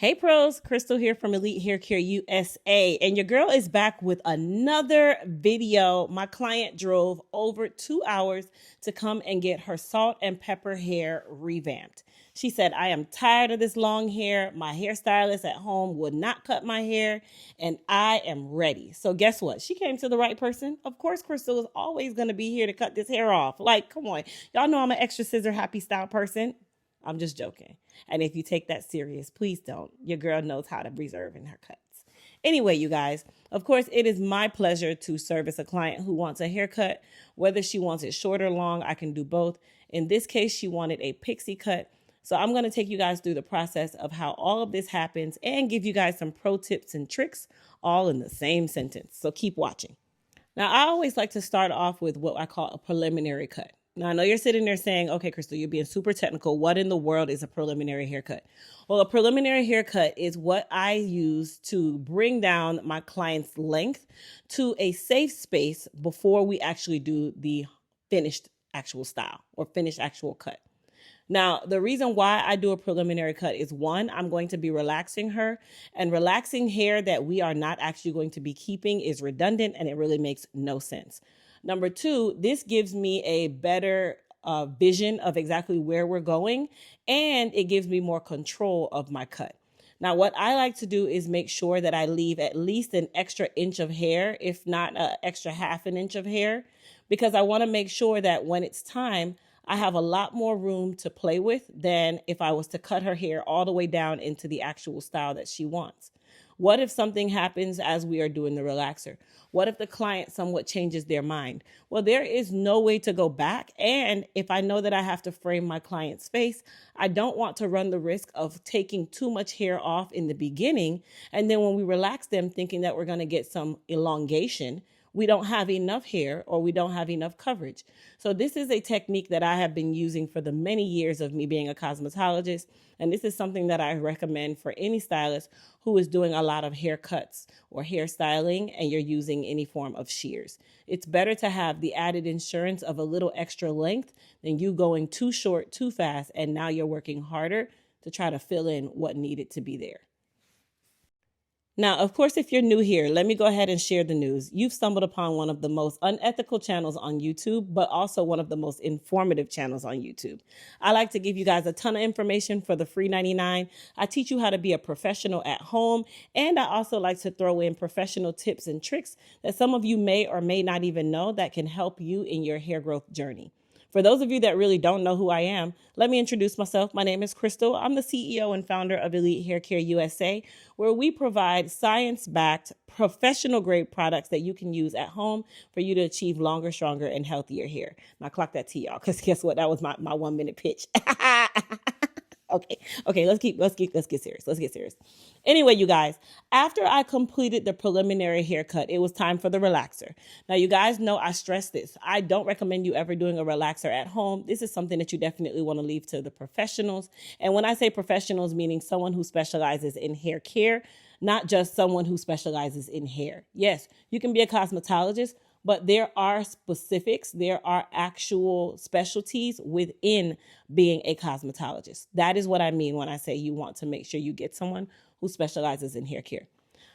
Hey pros, Crystal here from Elite Hair Care USA, and your girl is back with another video. My client drove over 2 hours to come and get her salt and pepper hair revamped. She said, I am tired of this long hair. My hairstylist at home would not cut my hair, and I am ready. So guess what? She came to the right person. Of course, Crystal is always going to be here to cut this hair off. Like, come on. Y'all know I'm an extra scissor happy style person. I'm just joking. And if you take that serious, please don't. Your girl knows how to reserve in her cuts. Anyway, you guys, of course, it is my pleasure to service a client who wants a haircut. Whether she wants it short or long, I can do both. In this case, she wanted a pixie cut. So I'm going to take you guys through the process of how all of this happens and give you guys some pro tips and tricks all in the same sentence. So keep watching. Now, I always like to start off with what I call a preliminary cut. Now, I know you're sitting there saying, okay, Crystal, you're being super technical. What in the world is a preliminary haircut? Well, a preliminary haircut is what I use to bring down my client's length to a safe space before we actually do the finished actual style or finished actual cut. Now, the reason why I do a preliminary cut is one, I'm going to be relaxing her, and relaxing hair that we are not actually going to be keeping is redundant and it really makes no sense. Number two, this gives me a better vision of exactly where we're going, and it gives me more control of my cut. Now, what I like to do is make sure that I leave at least an extra inch of hair, if not an extra half an inch of hair, because I want to make sure that when it's time, I have a lot more room to play with than if I was to cut her hair all the way down into the actual style that she wants. What if something happens as we are doing the relaxer? What if the client somewhat changes their mind? Well, there is no way to go back. And if I know that I have to frame my client's face, I don't want to run the risk of taking too much hair off in the beginning. And then when we relax them thinking that we're going to get some elongation, we don't have enough hair or we don't have enough coverage. So this is a technique that I have been using for the many years of me being a cosmetologist. And this is something that I recommend for any stylist who is doing a lot of haircuts or hairstyling and you're using any form of shears. It's better to have the added insurance of a little extra length than you going too short, too fast, and now you're working harder to try to fill in what needed to be there. Now, of course, if you're new here, let me go ahead and share the news. You've stumbled upon one of the most unethical channels on YouTube, but also one of the most informative channels on YouTube. I like to give you guys a ton of information for the free 99. I teach you how to be a professional at home, and I also like to throw in professional tips and tricks that some of you may or may not even know that can help you in your hair growth journey. For those of you that really don't know who I am, let me introduce myself. My name is Crystal. I'm the CEO and founder of Elite Hair Care USA, where we provide science-backed, professional-grade products that you can use at home for you to achieve longer, stronger, and healthier hair. Now, clock that to y'all, because guess what? That was my 1 minute pitch. Okay, let's get serious. Anyway, you guys, after I completed the preliminary haircut, it was time for the relaxer. Now, you guys know I stress this. I don't recommend you ever doing a relaxer at home. This is something that you definitely want to leave to the professionals. And when I say professionals, meaning someone who specializes in hair care, not just someone who specializes in hair. Yes, you can be a cosmetologist, but there are specifics, there are actual specialties within being a cosmetologist. That is what I mean when I say you want to make sure you get someone who specializes in hair care.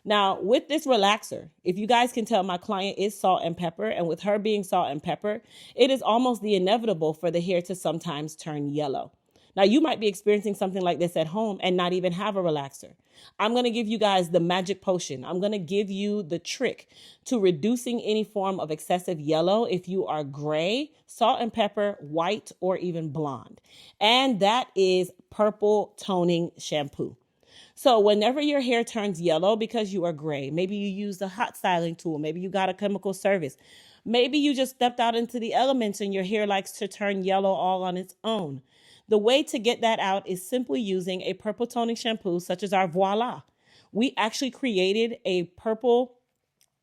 Now, with this relaxer, if you guys can tell, my client is salt and pepper, and with her being salt and pepper, it is almost the inevitable for the hair to sometimes turn yellow. Now, you might be experiencing something like this at home and not even have a relaxer. I'm going to give you guys the magic potion. I'm going to give you the trick to reducing any form of excessive yellow if you are gray, salt and pepper, white, or even blonde. And that is purple toning shampoo. So whenever your hair turns yellow because you are gray, maybe you use a hot styling tool, maybe you got a chemical service, maybe you just stepped out into the elements and your hair likes to turn yellow all on its own. The way to get that out is simply using a purple toning shampoo such as our Voila. We actually created a purple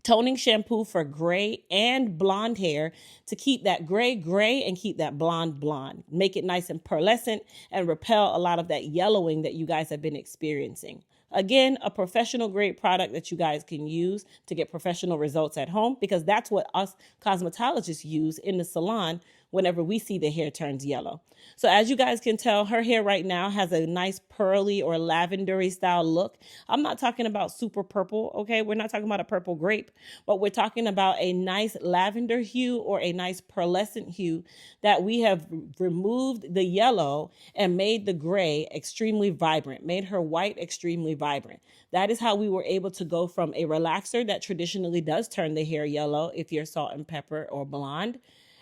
toning shampoo for gray and blonde hair to keep that gray and keep that blonde. Make it nice and pearlescent and repel a lot of that yellowing that you guys have been experiencing. Again, a professional grade product that you guys can use to get professional results at home, because that's what us cosmetologists use in the salon whenever we see the hair turns yellow. So as you guys can tell, her hair right now has a nice pearly or lavendery style look. I'm not talking about super purple, okay? We're not talking about a purple grape, but we're talking about a nice lavender hue or a nice pearlescent hue that we have removed the yellow and made the gray extremely vibrant, made her white extremely vibrant. That is how we were able to go from a relaxer that traditionally does turn the hair yellow if you're salt and pepper or blonde.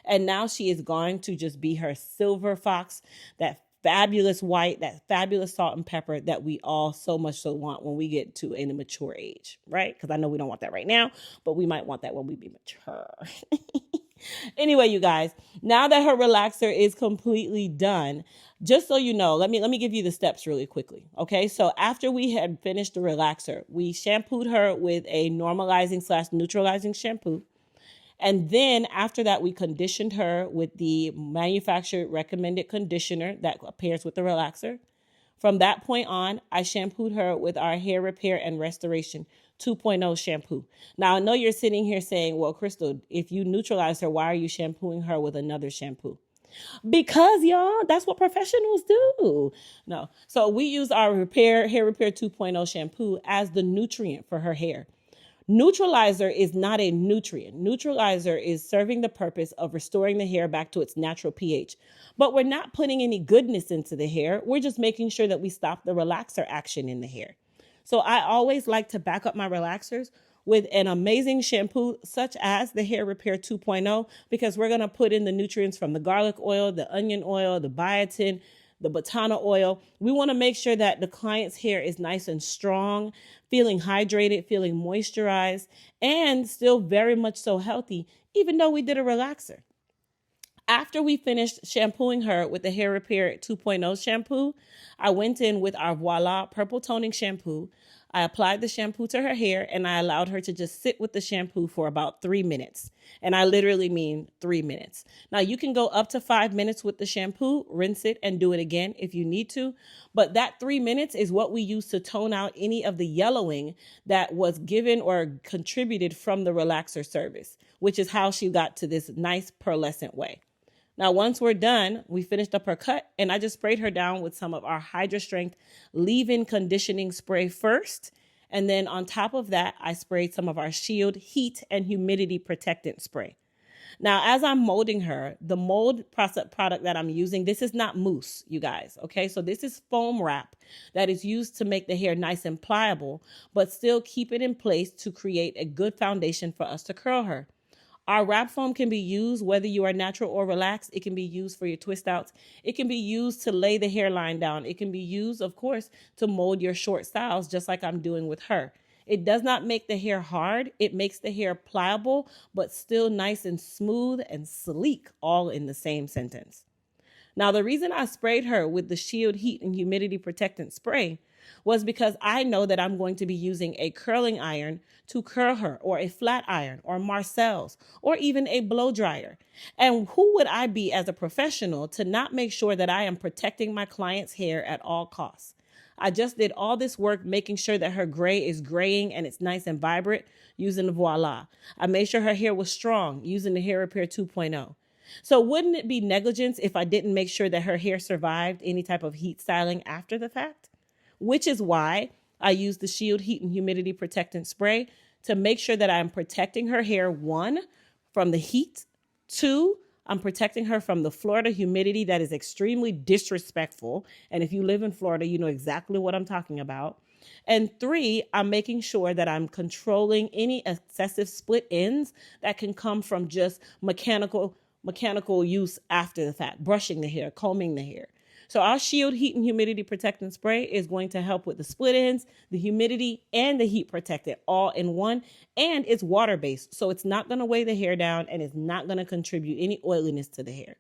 And now she is going to just be her silver fox, that fabulous white, that fabulous salt and pepper that we all so much so want when we get to a mature age, right? Because I know we don't want that right now, but we might want that when we be mature. Anyway, you guys, now that her relaxer is completely done, just so you know, let me give you the steps really quickly. Okay, so after we had finished the relaxer, we shampooed her with a normalizing / neutralizing shampoo. And then after that, we conditioned her with the manufacturer recommended conditioner that appears with the relaxer. From that point on, I shampooed her with our hair repair and restoration 2.0 shampoo. Now, I know you're sitting here saying, well, Crystal, if you neutralize her, why are you shampooing her with another shampoo? Because, y'all, that's what professionals do. No. So we use our hair repair 2.0 shampoo as the nutrient for her hair. Neutralizer is not a nutrient. Neutralizer is serving the purpose of restoring the hair back to its natural pH. But we're not putting any goodness into the hair. We're just making sure that we stop the relaxer action in the hair. So I always like to back up my relaxers with an amazing shampoo such as the Hair Repair 2.0, because we're going to put in the nutrients from the garlic oil, the onion oil, the biotin, the botana oil. We want to make sure that the client's hair is nice and strong, feeling hydrated, feeling moisturized, and still very much so healthy, even though we did a relaxer. After we finished shampooing her with the Hair Repair 2.0 shampoo, I went in with our Voila Purple Toning Shampoo. I applied the shampoo to her hair and I allowed her to just sit with the shampoo for about 3 minutes. And I literally mean 3 minutes. Now you can go up to 5 minutes with the shampoo, rinse it and do it again if you need to. But that 3 minutes is what we use to tone out any of the yellowing that was given or contributed from the relaxer service, which is how she got to this nice pearlescent way. Now, once we're done, we finished up her cut and I just sprayed her down with some of our Hydra Strength leave-in conditioning spray first. And then on top of that, I sprayed some of our Shield Heat and Humidity Protectant spray. Now, as I'm molding her, the mold product that I'm using, this is not mousse, you guys, okay? So this is foam wrap that is used to make the hair nice and pliable, but still keep it in place to create a good foundation for us to curl her. Our wrap foam can be used whether you are natural or relaxed. It can be used for your twist outs. It can be used to lay the hairline down. It can be used, of course, to mold your short styles, just like I'm doing with her. It does not make the hair hard. It makes the hair pliable, but still nice and smooth and sleek, all in the same sentence. Now, the reason I sprayed her with the Shield Heat and Humidity Protectant spray was because I know that I'm going to be using a curling iron to curl her, or a flat iron, or Marcel's, or even a blow dryer. And who would I be as a professional to not make sure that I am protecting my client's hair at all costs? I just did all this work making sure that her gray is graying and it's nice and vibrant using the Voila. I made sure her hair was strong using the Hair Repair 2.0. So wouldn't it be negligence if I didn't make sure that her hair survived any type of heat styling after the fact? Which is why I use the Shield Heat and Humidity Protectant Spray to make sure that I'm protecting her hair, 1, from the heat, 2, I'm protecting her from the Florida humidity that is extremely disrespectful. And if you live in Florida, you know exactly what I'm talking about. And 3, I'm making sure that I'm controlling any excessive split ends that can come from just mechanical use after the fact, brushing the hair, combing the hair. So our Shield Heat and Humidity Protectant Spray is going to help with the split ends, the humidity, and the heat protectant all in one. And it's water-based, so it's not going to weigh the hair down and it's not going to contribute any oiliness to the hair.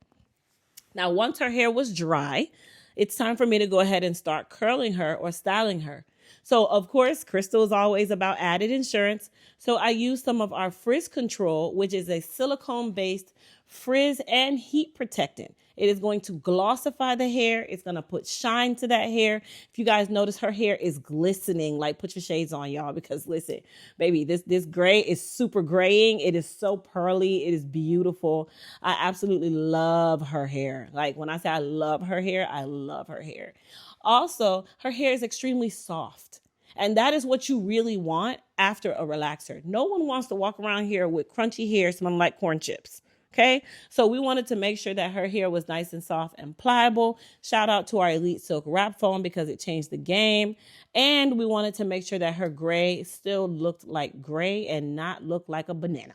Now, once her hair was dry, it's time for me to go ahead and start curling her or styling her. So, of course, Crystal is always about added insurance. So I use some of our Frizz Control, which is a silicone-based frizz and heat protectant. It is going to glossify the hair. It's going to put shine to that hair. If you guys notice, her hair is glistening. Like, put your shades on, y'all, because listen, baby, this gray is super graying. It is so pearly. It is beautiful. I absolutely love her hair. Like, when I say I love her hair, I love her hair. Also, her hair is extremely soft. And that is what you really want after a relaxer. No one wants to walk around here with crunchy hair smelling like corn chips. Okay, so we wanted to make sure that her hair was nice and soft and pliable. Shout out to our Elite Silk Wrap Foam because it changed the game. And we wanted to make sure that her gray still looked like gray and not look like a banana.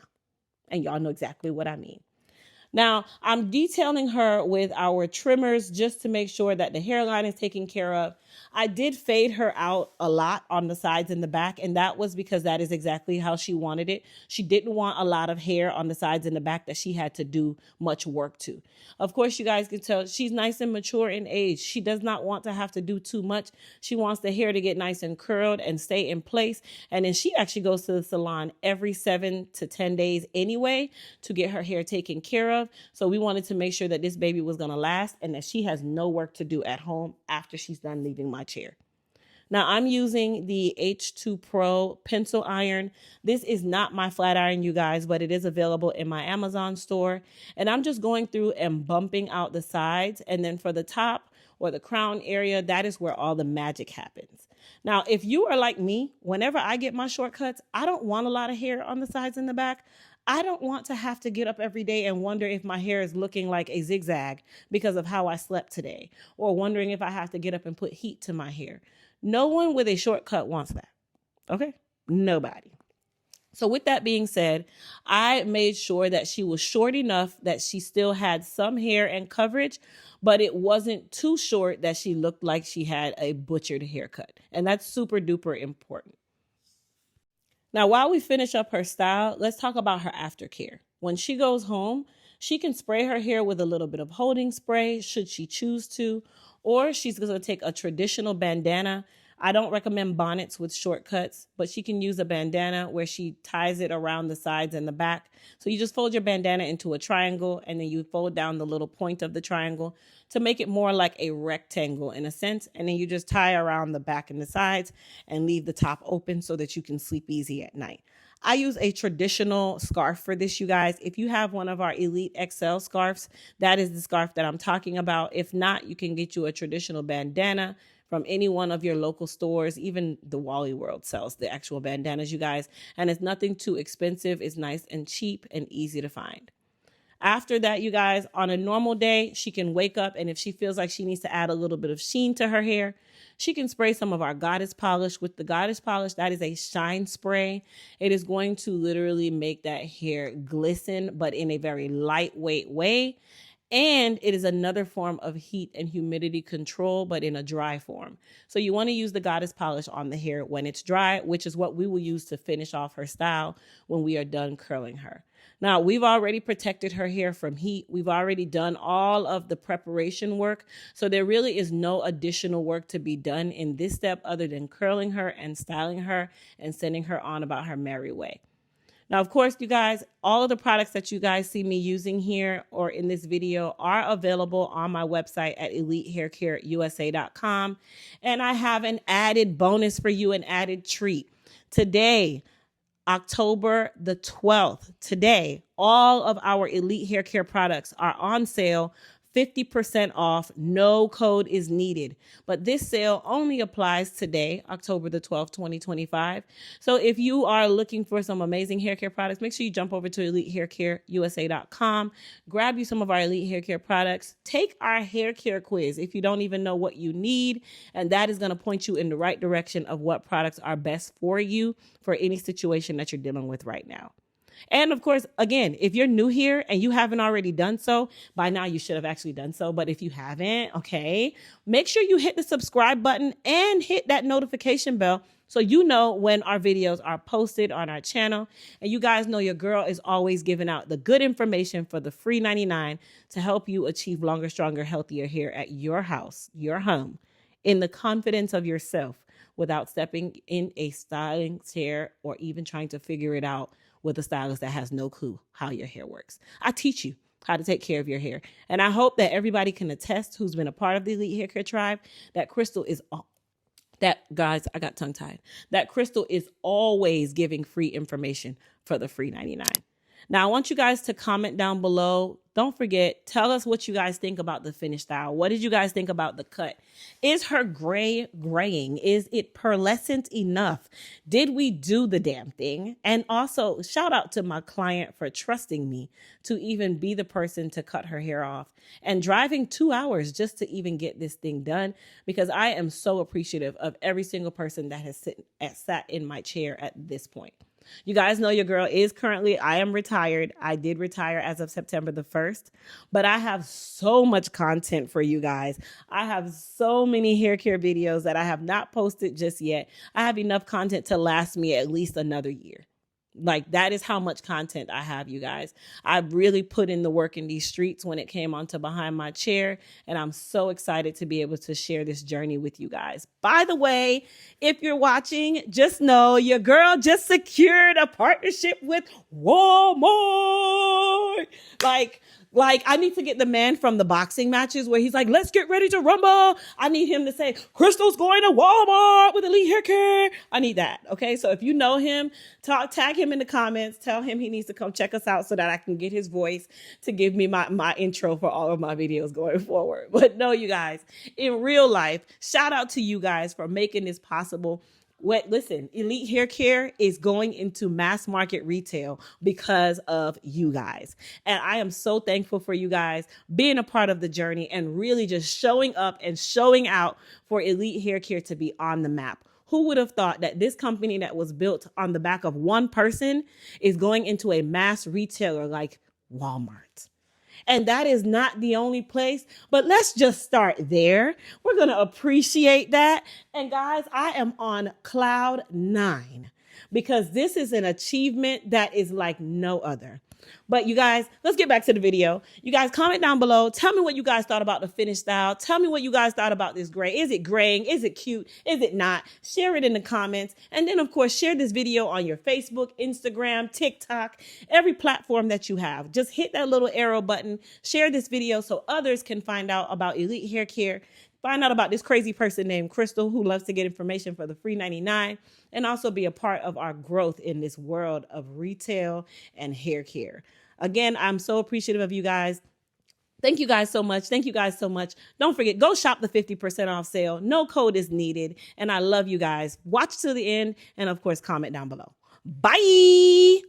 And y'all know exactly what I mean. Now, I'm detailing her with our trimmers just to make sure that the hairline is taken care of. I did fade her out a lot on the sides and the back, and that was because that is exactly how she wanted it. She didn't want a lot of hair on the sides and the back that she had to do much work to. Of course, you guys can tell she's nice and mature in age. She does not want to have to do too much. She wants the hair to get nice and curled and stay in place. And then she actually goes to the salon every 7 to 10 days anyway to get her hair taken care of. So we wanted to make sure that this baby was going to last and that she has no work to do at home after she's done leaving my chair. Now I'm using the H2 Pro pencil iron. This is not my flat iron, you guys, but it is available in my Amazon store. And I'm just going through and bumping out the sides. And then for the top or the crown area, that is where all the magic happens. Now, if you are like me, whenever I get my shortcuts, I don't want a lot of hair on the sides and the back. I don't want to have to get up every day and wonder if my hair is looking like a zigzag because of how I slept today, or wondering if I have to get up and put heat to my hair. No one with a shortcut wants that. Okay? Nobody. So with that being said, I made sure that she was short enough that she still had some hair and coverage, but it wasn't too short that she looked like she had a butchered haircut. And that's super duper important. Now, while we finish up her style, let's talk about her aftercare. When she goes home, she can spray her hair with a little bit of holding spray should she choose to, or she's going to take a traditional bandana. I don't recommend bonnets with shortcuts, but she can use a bandana where she ties it around the sides and the back. So you just fold your bandana into a triangle and then you fold down the little point of the triangle to make it more like a rectangle in a sense. And then you just tie around the back and the sides and leave the top open so that you can sleep easy at night. I use a traditional scarf for this, you guys. If you have one of our Elite XL scarves, that is the scarf that I'm talking about. If not, you can get you a traditional bandana from any one of your local stores. Even the Wally World sells the actual bandanas, you guys. And it's nothing too expensive. It's nice and cheap and easy to find. After that, you guys, on a normal day, she can wake up, and if she feels like she needs to add a little bit of sheen to her hair, she can spray some of our Goddess Polish. With the Goddess Polish, that is a shine spray. It is going to literally make that hair glisten, but in a very lightweight way. And it is another form of heat and humidity control, but in a dry form. So you want to use the Goddess Polish on the hair when it's dry, which is what we will use to finish off her style when we are done curling her. Now, we've already protected her hair from heat. We've already done all of the preparation work. So there really is no additional work to be done in this step other than curling her and styling her and sending her on about her merry way. Now, of course, you guys, all of the products that you guys see me using here or in this video are available on my website at elitehaircareusa.com. And I have an added bonus for you, an added treat. Today, October the 12th, today, all of our Elite Hair Care products are on sale, 50% off. No code is needed. But this sale only applies today, October the 12th, 2025. So if you are looking for some amazing hair care products, make sure you jump over to elitehaircareusa.com, grab you some of our Elite Hair Care products, take our hair care quiz if you don't even know what you need, and that is going to point you in the right direction of what products are best for you for any situation that you're dealing with right now. And of course, again, if you're new here and you haven't already done so, by now you should have actually done so. But if you haven't, okay, make sure you hit the subscribe button and hit that notification bell so you know when our videos are posted on our channel. And you guys know your girl is always giving out the good information for the free 99 to help you achieve longer, stronger, healthier hair at your house, your home, in the confidence of yourself without stepping in a styling chair or even trying to figure it out with a stylist that has no clue how your hair works. I teach you. how to take care of your hair. And I hope that everybody can attest who's been a part of the Elite Hair Care Tribe that Crystal is that, guys, I got tongue tied. That Crystal is always giving free information for the free 99. Now, I want you guys to comment down below. Don't forget, tell us what you guys think about the finished style. What did you guys think about the cut? Is her graying? Is it pearlescent enough? Did we do the damn thing? And also, shout out to my client for trusting me to even be the person to cut her hair off and driving 2 hours just to even get this thing done, because I am so appreciative of every single person that has sat in my chair at this point. You guys know your girl is currently, I am retired. I did retire as of September the 1st, but I have so much content for you guys. I have so many hair care videos that I have not posted just yet. I have enough content to last me at least another year. Like, that is how much content I have, you guys. I really put in the work in these streets when it came onto behind my chair, and I'm so excited to be able to share this journey with you guys. By the way, if you're watching, just know your girl just secured a partnership with Walmart. Like, I need to get the man from the boxing matches where he's like, let's get ready to rumble. I need him to say, Crystal's going to Walmart with Elite Hair Care. I need that. Okay. So if you know him, tag him in the comments, tell him he needs to come check us out so that I can get his voice to give me my intro for all of my videos going forward. But no, you guys, in real life, shout out to you guys for making this possible. Listen, Elite Hair Care is going into mass market retail because of you guys. And I am so thankful for you guys being a part of the journey and really just showing up and showing out for Elite Hair Care to be on the map. Who would have thought that this company that was built on the back of one person is going into a mass retailer like Walmart? And that is not the only place, but let's just start there. We're going to appreciate that. And guys, I am on cloud 9 because this is an achievement that is like no other. But you guys, let's get back to the video. You guys comment down below. Tell me what you guys thought about the finished style. Tell me what you guys thought about this gray. Is it graying? Is it cute? Is it not? Share it in the comments. And then, of course, share this video on your Facebook, Instagram, TikTok, every platform that you have. Just hit that little arrow button. Share this video so others can find out about Elite Hair Care. Find out about this crazy person named Crystal who loves to get information for the free 99 and also be a part of our growth in this world of retail and hair care. Again, I'm so appreciative of you guys. Thank you guys so much. Thank you guys so much. Don't forget, go shop the 50% off sale. No code is needed. And I love you guys. Watch to the end and, of course, comment down below. Bye.